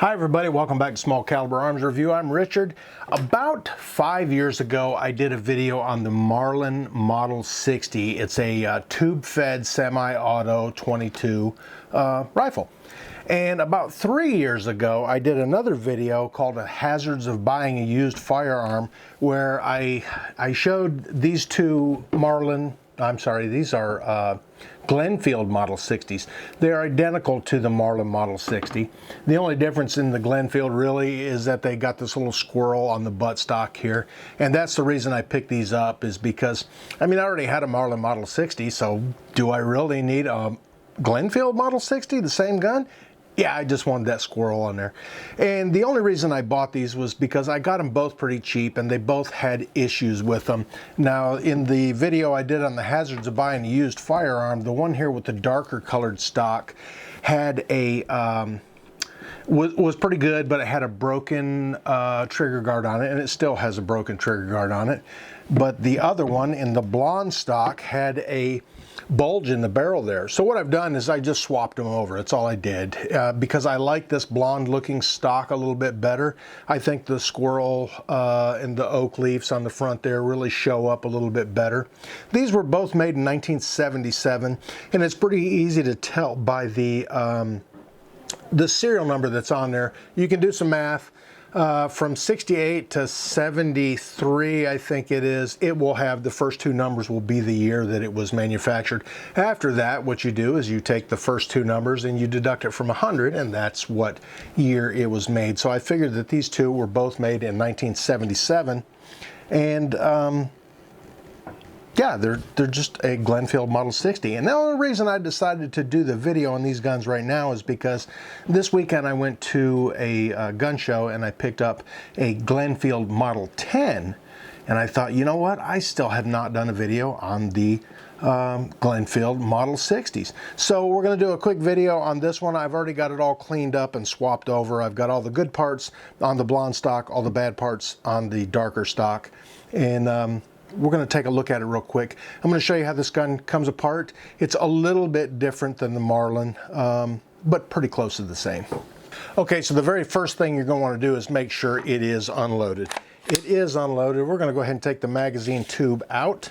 Hi everybody, welcome back to Small Caliber Arms Review. I'm Richard. About 5 years ago, I did a video on the Marlin Model 60. It's a tube-fed semi-auto 22 rifle. And about 3 years ago, I did another video called Hazards of Buying a Used Firearm, where I showed these two these are Glenfield Model 60s. They're identical to the Marlin Model 60. The only difference in the Glenfield really is that they got this little squirrel on the buttstock here. And that's the reason I picked these up, is because, I already had a Marlin Model 60, so do I really need a Glenfield Model 60, the same gun? Yeah, I just wanted that squirrel on there. And the only reason I bought these was because I got them both pretty cheap and they both had issues with them. Now, in the video I did on the hazards of buying a used firearm, the one here with the darker colored stock had a was pretty good, but it had a broken trigger guard on it, and it still has a broken trigger guard on it. But the other one in the blonde stock had a bulge in the barrel there. So what I've done is I just swapped them over. That's all I did, because I like this blonde looking stock a little bit better. I think the squirrel and the oak leaves on the front there really show up a little bit better. These were both made in 1977, and it's pretty easy to tell by the serial number that's on there. You can do some math. From 68 to 73, I think it is, it will have the first two numbers will be the year that it was manufactured. After that, what you do is you take the first two numbers and you deduct it from 100, and that's what year it was made. So I figured that these two were both made in 1977, and yeah, they're just a Glenfield Model 60. And the only reason I decided to do the video on these guns right now is because this weekend I went to a gun show and I picked up a Glenfield Model 10. And I thought, you know what? I still have not done a video on the Glenfield Model 60s. So we're going to do a quick video on this one. I've already got it all cleaned up and swapped over. I've got all the good parts on the blonde stock, all the bad parts on the darker stock. And we're going to take a look at it real quick. I'm going to show you how this gun comes apart. It's a little bit different than the Marlin, but pretty close to the same. Okay, so the very first thing you're going to want to do is make sure it is unloaded. It is unloaded. We're going to go ahead and take the magazine tube out.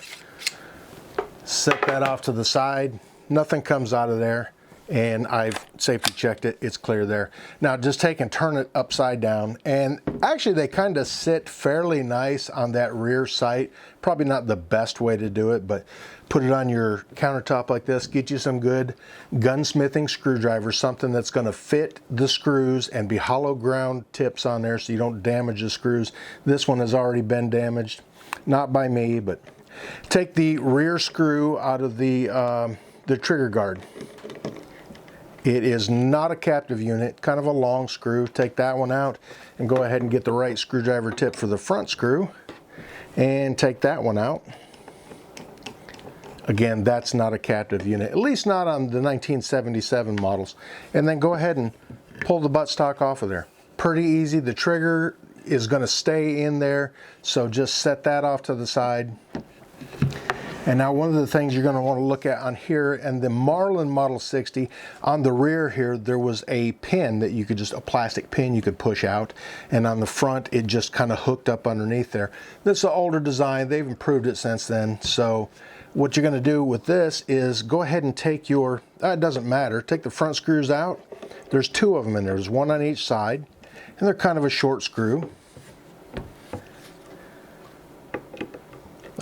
Set that off to the side. Nothing comes out of there. And I've safety checked it, it's clear there. Now just take and turn it upside down, and actually they kind of sit fairly nice on that rear sight. Probably not the best way to do it, but put it on your countertop like this, get you some good gunsmithing screwdrivers, something that's gonna fit the screws and be hollow ground tips on there so you don't damage the screws. This one has already been damaged, not by me, but take the rear screw out of the trigger guard. It is not a captive unit, kind of a long screw. Take that one out and go ahead and get the right screwdriver tip for the front screw and take that one out. Again, that's not a captive unit, at least not on the 1977 models. And then go ahead and pull the buttstock off of there. Pretty easy. The trigger is going to stay in there, so just set that off to the side. And now one of the things you're going to want to look at on here, and the Marlin Model 60, on the rear here, there was a pin that you could just, a plastic pin you could push out. And on the front, it just kind of hooked up underneath there. This is an older design. They've improved it since then. So what you're going to do with this is go ahead and take your, it doesn't matter, take the front screws out. There's two of them in there. There's one on each side, and they're kind of a short screw.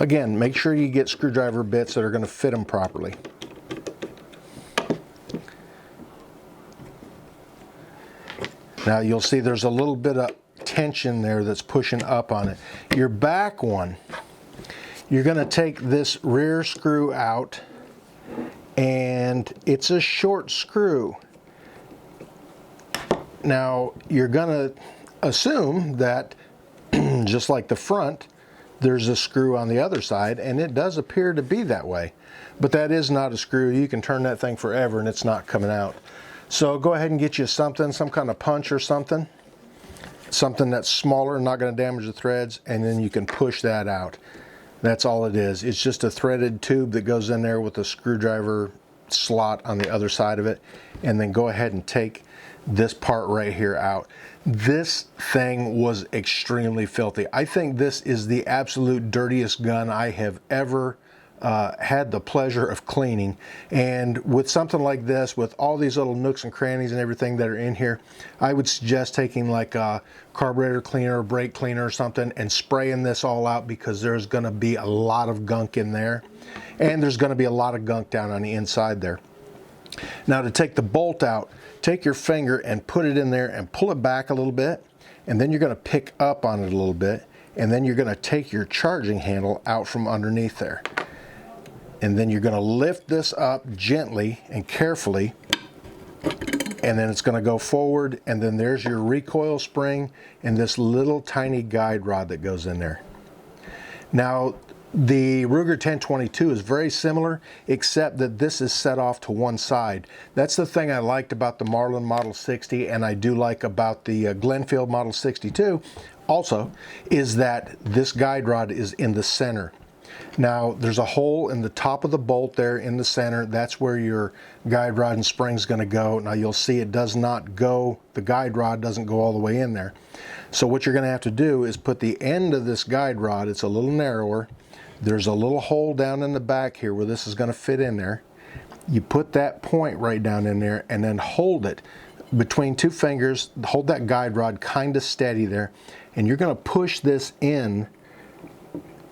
Again, make sure you get screwdriver bits that are going to fit them properly. Now you'll see there's a little bit of tension there that's pushing up on it. Your back one, you're going to take this rear screw out, and it's a short screw. Now you're going to assume that just like the front, there's a screw on the other side, and it does appear to be that way. But that is not a screw. You can turn that thing forever and it's not coming out. So go ahead and get you something, some kind of punch or something. Something that's smaller, not going to damage the threads, and then you can push that out. That's all it is. It's just a threaded tube that goes in there with a screwdriver slot on the other side of it. And then go ahead and take this part right here out. This thing was extremely filthy. I think this is the absolute dirtiest gun I have ever had the pleasure of cleaning. And with something like this, with all these little nooks and crannies and everything that are in here, I would suggest taking like a carburetor cleaner or brake cleaner or something and spraying this all out, because there's going to be a lot of gunk in there, and there's going to be a lot of gunk down on the inside there. Now, to take the bolt out, take your finger and put it in there and pull it back a little bit, and then you're going to pick up on it a little bit, and then you're going to take your charging handle out from underneath there. And then you're going to lift this up gently and carefully, and then it's going to go forward, and then there's your recoil spring and this little tiny guide rod that goes in there. Now, the Ruger 1022 is very similar, except that this is set off to one side. That's the thing I liked about the Marlin Model 60, and I do like about the Glenfield Model 62 also, is that this guide rod is in the center. Now, there's a hole in the top of the bolt there in the center. That's where your guide rod and spring is going to go. Now, you'll see it does not go, the guide rod doesn't go all the way in there. So what you're going to have to do is put the end of this guide rod, it's a little narrower. There's a little hole down in the back here where this is going to fit in there. You put that point right down in there and then hold it between two fingers. Hold that guide rod kind of steady there. And you're going to push this in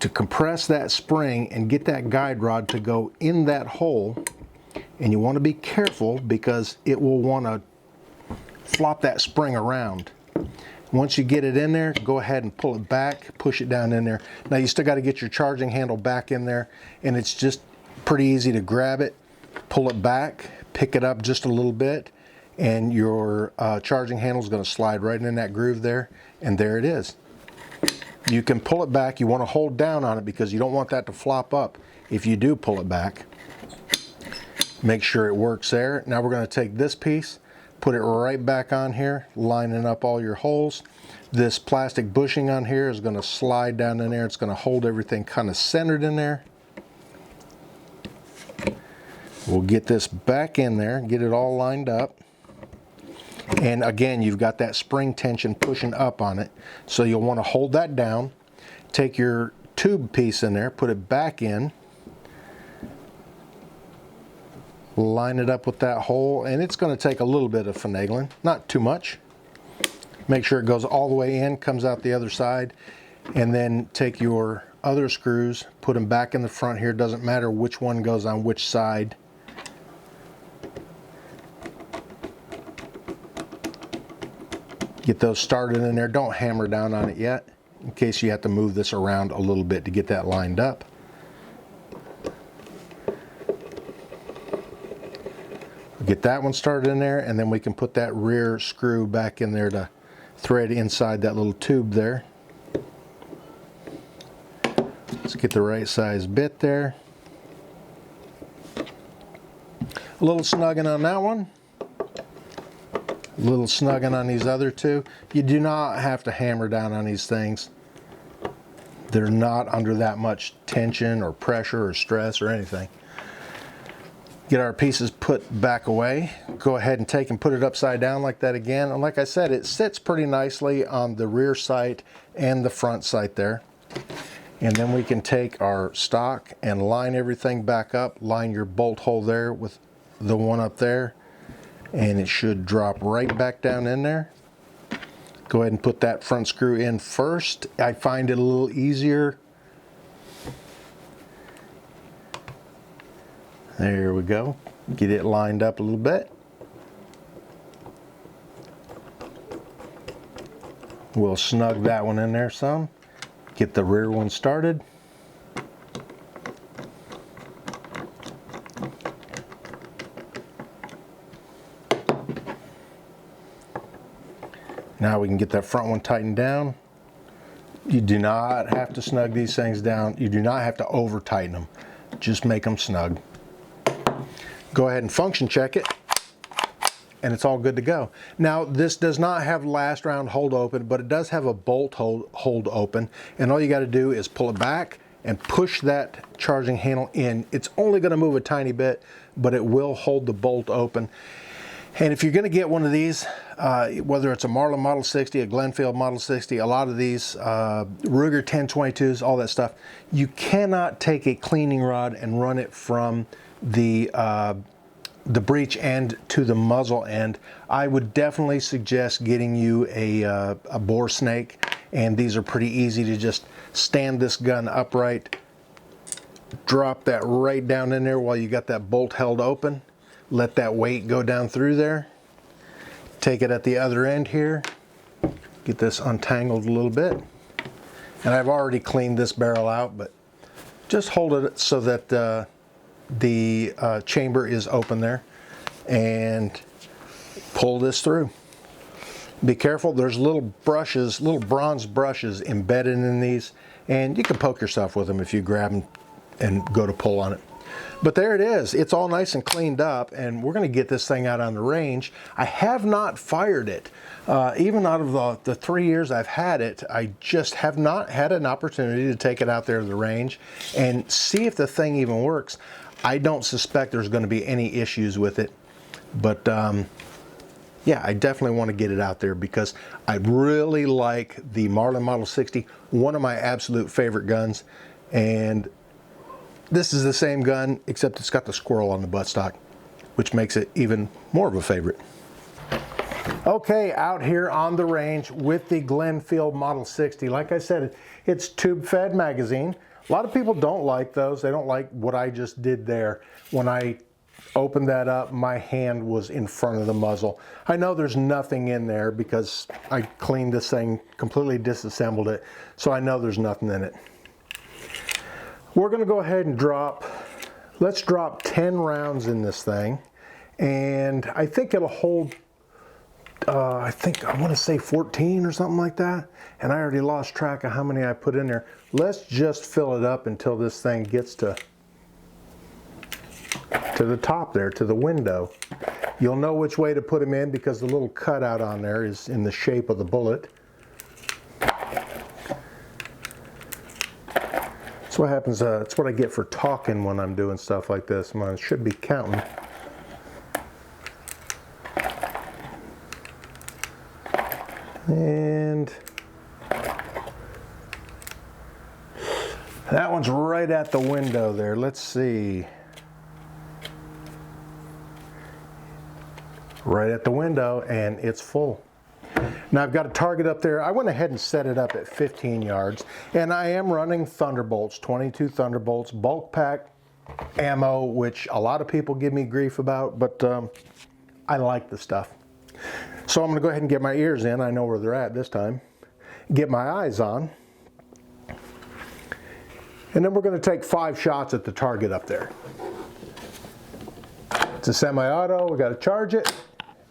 to compress that spring and get that guide rod to go in that hole. And you want to be careful because it will want to flop that spring around. Once you get it in there, go ahead and pull it back, push it down in there. Now, you still got to get your charging handle back in there, and it's just pretty easy to grab it, pull it back, pick it up just a little bit, and your charging handle is going to slide right in that groove there, and there it is. You can pull it back. You want to hold down on it because you don't want that to flop up if you do pull it back. Make sure it works there. Now we're going to take this piece, put it right back on here, lining up all your holes. This plastic bushing on here is going to slide down in there. It's going to hold everything kind of centered in there. We'll get this back in there, get it all lined up. And again, you've got that spring tension pushing up on it. So you'll want to hold that down. Take your tube piece in there, put it back in. Line it up with that hole, and it's going to take a little bit of finagling, not too much. Make sure it goes all the way in, comes out the other side, and then take your other screws, put them back in the front here. Doesn't matter which one goes on which side. Get those started in there. Don't hammer down on it yet, in case you have to move this around a little bit to get that lined up. Get that one started in there, and then we can put that rear screw back in there to thread inside that little tube there. Let's get the right size bit there. A little snugging on that one. A little snugging on these other two. You do not have to hammer down on these things. They're not under that much tension or pressure or stress or anything. Get our pieces put back away. Go ahead and take and put it upside down like that again. And like I said, it sits pretty nicely on the rear sight and the front sight there. And then we can take our stock and line everything back up. Line your bolt hole there with the one up there. And it should drop right back down in there. Go ahead and put that front screw in first. I find it a little easier. There we go. Get it lined up a little bit. We'll snug that one in there some. Get the rear one started. Now we can get that front one tightened down. You do not have to snug these things down. You do not have to over tighten them. Just make them snug. Go ahead and function check it, and it's all good to go. Now, this does not have last round hold open, but it does have a bolt hold open, and all you got to do is pull it back and push that charging handle in. It's only going to move a tiny bit, but it will hold the bolt open. And if you're going to get one of these, whether it's a Marlin Model 60, a Glenfield Model 60, a lot of these, Ruger 1022s, all that stuff, you cannot take a cleaning rod and run it from the breech end to the muzzle end. I would definitely suggest getting you a bore snake, and these are pretty easy to just stand this gun upright, drop that right down in there while you got that bolt held open. Let that weight go down through there. Take it at the other end here. Get this untangled a little bit. And I've already cleaned this barrel out, but just hold it so that the chamber is open there. And pull this through. Be careful, there's little brushes, little bronze brushes embedded in these, and you can poke yourself with them if you grab them and go to pull on it. But there it is. It's all nice and cleaned up, and we're going to get this thing out on the range. I have not fired it. Even out of the 3 years I've had it, I just have not had an opportunity to take it out there to the range and see if the thing even works. I don't suspect there's going to be any issues with it, but yeah, I definitely want to get it out there because I really like the Marlin Model 60, one of my absolute favorite guns. And this is the same gun, except it's got the squirrel on the buttstock, which makes it even more of a favorite. Okay, out here on the range with the Glenfield Model 60. Like I said, it's tube-fed magazine. A lot of people don't like those. They don't like what I just did there. When I opened that up, my hand was in front of the muzzle. I know there's nothing in there because I cleaned this thing, completely disassembled it, so I know there's nothing in it. We're going to go ahead and let's drop 10 rounds in this thing, and I think it'll hold, I want to say 14 or something like that, and I already lost track of how many I put in there. Let's just fill it up until this thing gets to the top there, to the window. You'll know which way to put them in because the little cutout on there is in the shape of the bullet. That's what happens, that's what I get for talking when I'm doing stuff like this. I should be counting. And that one's right at the window there. Let's see. Right at the window, and it's full. Now I've got a target up there. I went ahead and set it up at 15 yards, and I am running Thunderbolts, 22 Thunderbolts, bulk pack ammo, which a lot of people give me grief about, but I like the stuff. So I'm going to go ahead and get my ears in. I know where they're at this time. Get my eyes on. And then we're going to take 5 shots at the target up there. It's a semi-auto. We got to charge it,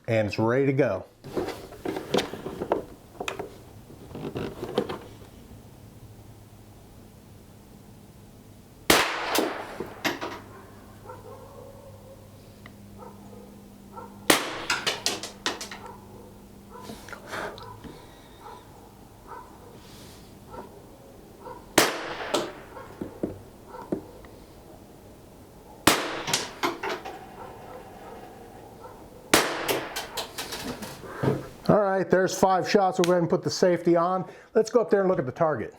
and it's ready to go. All right, there's 5 shots. We'll go ahead and put the safety on. Let's go up there and look at the target.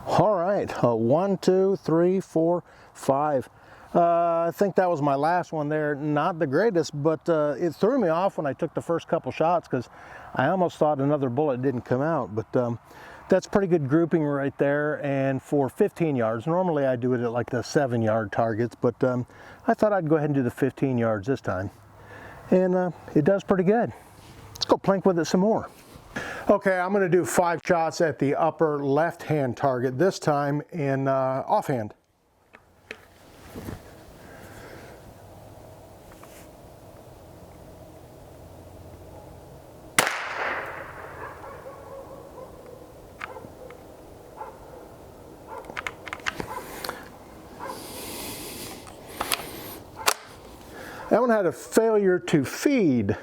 All right, 1, 2, 3, 4, 5. I think that was my last one there. Not the greatest, but it threw me off when I took the first couple shots because I almost thought another bullet didn't come out. But that's pretty good grouping right there. And for 15 yards, normally I do it at like the 7-yard targets, but I thought I'd go ahead and do the 15 yards this time. And it does pretty good. Let's go plink with it some more. Okay, I'm going to do 5 shots at the upper left-hand target, this time in offhand. That one had a failure to feed.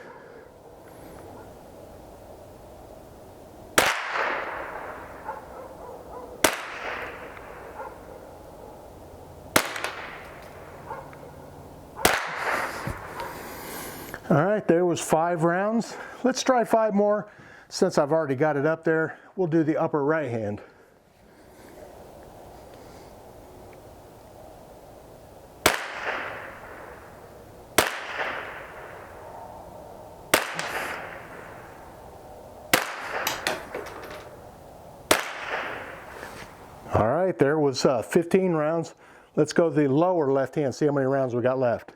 All right, there was 5 rounds. Let's try 5 more. Since I've already got it up there, we'll do the upper right hand. All right, there was 15 rounds. Let's go to the lower left hand, see how many rounds we got left.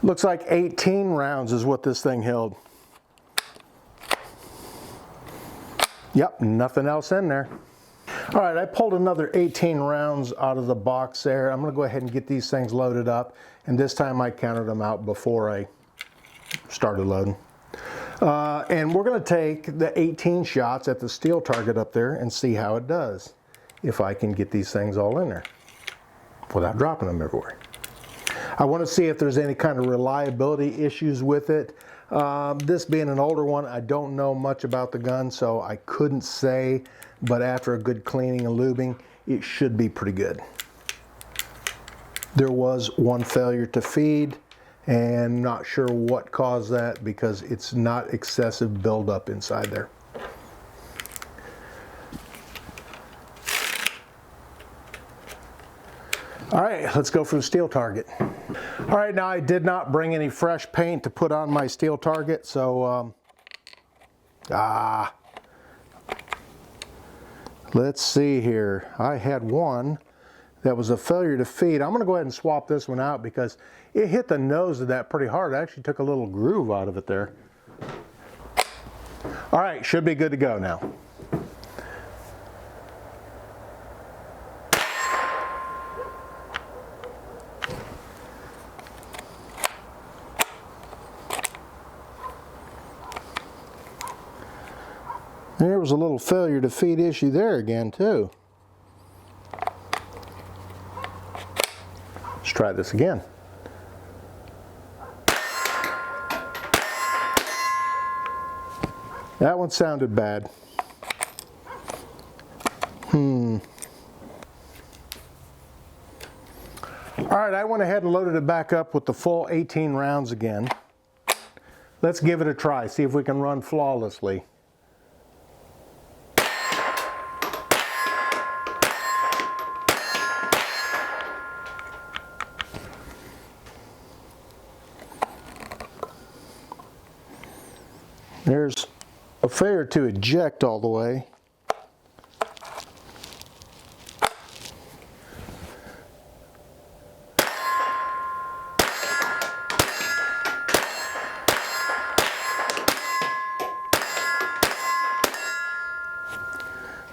Looks like 18 rounds is what this thing held. Yep, nothing else in there. All right, I pulled another 18 rounds out of the box there. I'm gonna go ahead and get these things loaded up. And this time I counted them out before I started loading. And we're gonna take the 18 shots at the steel target up there and see how it does. If I can get these things all in there without dropping them everywhere. I want to see if there's any kind of reliability issues with it. This being an older one, I don't know much about the gun, so I couldn't say, but after a good cleaning and lubing, it should be pretty good. There was one failure to feed, and not sure what caused that because it's not excessive buildup inside there. All right, let's go for the steel target. All right, now I did not bring any fresh paint to put on my steel target, so let's see here. I had one that was a failure to feed. I'm gonna go ahead and swap this one out because it hit the nose of that pretty hard. I actually took a little groove out of it there. All right, should be good to go now. There was a little failure to feed issue there again too. Let's try this again. That one sounded bad. All right, I went ahead and loaded it back up with the full 18 rounds again. Let's give it a try, see if we can run flawlessly. There's a failure to eject all the way.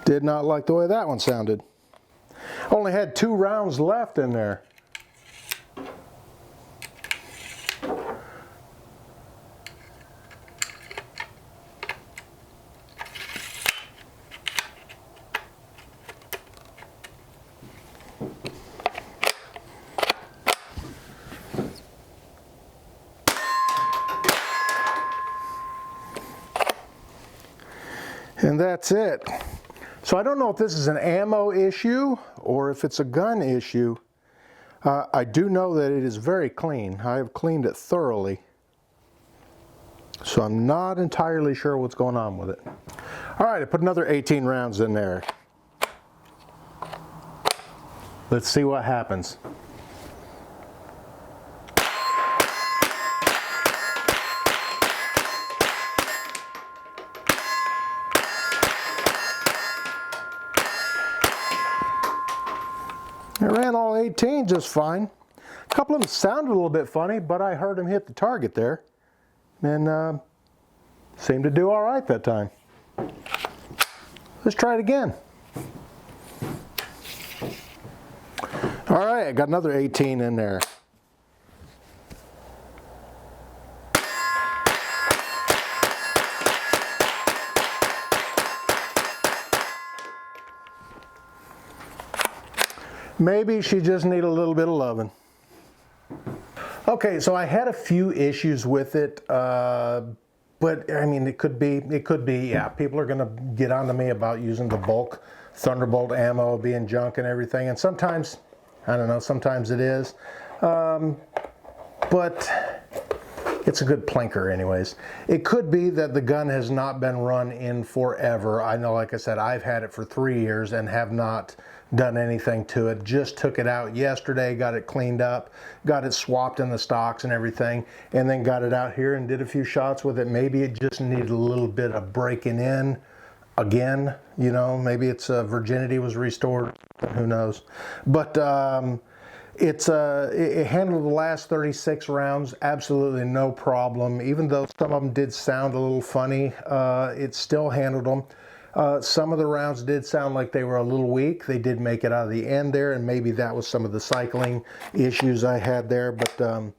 Did not like the way that one sounded. Only had 2 rounds left in there. And that's it. So I don't know if this is an ammo issue or if it's a gun issue. I do know that it is very clean. I have cleaned it thoroughly. So I'm not entirely sure what's going on with it. All right, I put another 18 rounds in there. Let's see what happens. I ran all 18 just fine. A couple of them sounded a little bit funny, but I heard them hit the target there. And seemed to do all right that time. Let's try it again. All right, I got another 18 in there. Maybe she just needed a little bit of loving. Okay, so I had a few issues with it. but I mean, it could be, yeah, people are gonna get onto me about using the bulk Thunderbolt ammo being junk and everything, and sometimes, I don't know, sometimes it is, but it's a good plinker anyways. It could be that the gun has not been run in forever. I know, like I said, I've had it for 3 years and have not done anything to it. Just took it out yesterday, got it cleaned up, got it swapped in the stocks and everything, and then got it out here and did a few shots with it. Maybe it just needed a little bit of breaking in again, you know, maybe its virginity was restored, who knows. But it handled the last 36 rounds absolutely no problem. Even though some of them did sound a little funny, it still handled them. Some of the rounds did sound like they were a little weak. They did make it out of the end there, and maybe that was some of the cycling issues I had there. But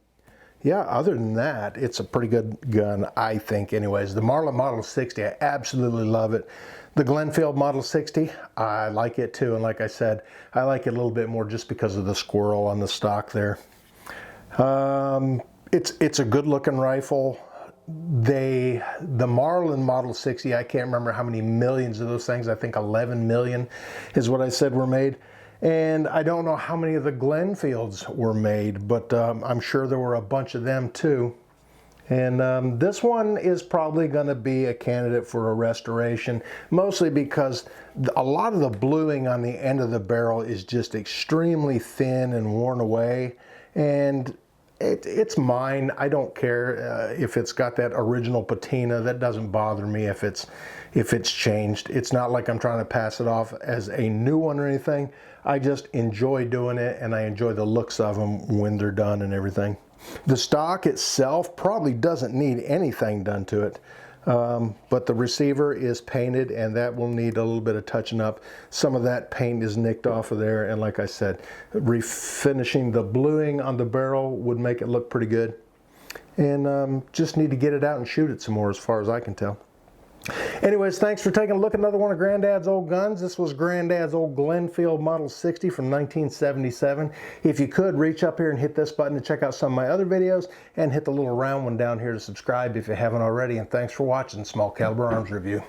yeah, other than that, it's a pretty good gun, I think anyways. The Marlin Model 60, I absolutely love it. The Glenfield Model 60, I like it too, and like I said, I like it a little bit more just because of the squirrel on the stock there. It's a good looking rifle. The Marlin Model 60, I can't remember how many millions of those things, I think 11 million is what I said were made. And I don't know how many of the Glenfields were made, but I'm sure there were a bunch of them too. And this one is probably going to be a candidate for a restoration, mostly because a lot of the bluing on the end of the barrel is just extremely thin and worn away. And it's mine. I don't care if it's got that original patina. That doesn't bother me if it's changed. It's not like I'm trying to pass it off as a new one or anything. I just enjoy doing it, and I enjoy the looks of them when they're done and everything. The stock itself probably doesn't need anything done to it, but the receiver is painted, and that will need a little bit of touching up. Some of that paint is nicked off of there, and like I said, refinishing the bluing on the barrel would make it look pretty good. And just need to get it out and shoot it some more as far as I can tell. Anyways, thanks for taking a look at another one of Granddad's old guns. This was Granddad's old Glenfield Model 60 from 1977. If you could, reach up here and hit this button to check out some of my other videos, and hit the little round one down here to subscribe if you haven't already. And thanks for watching Small Caliber Arms Review.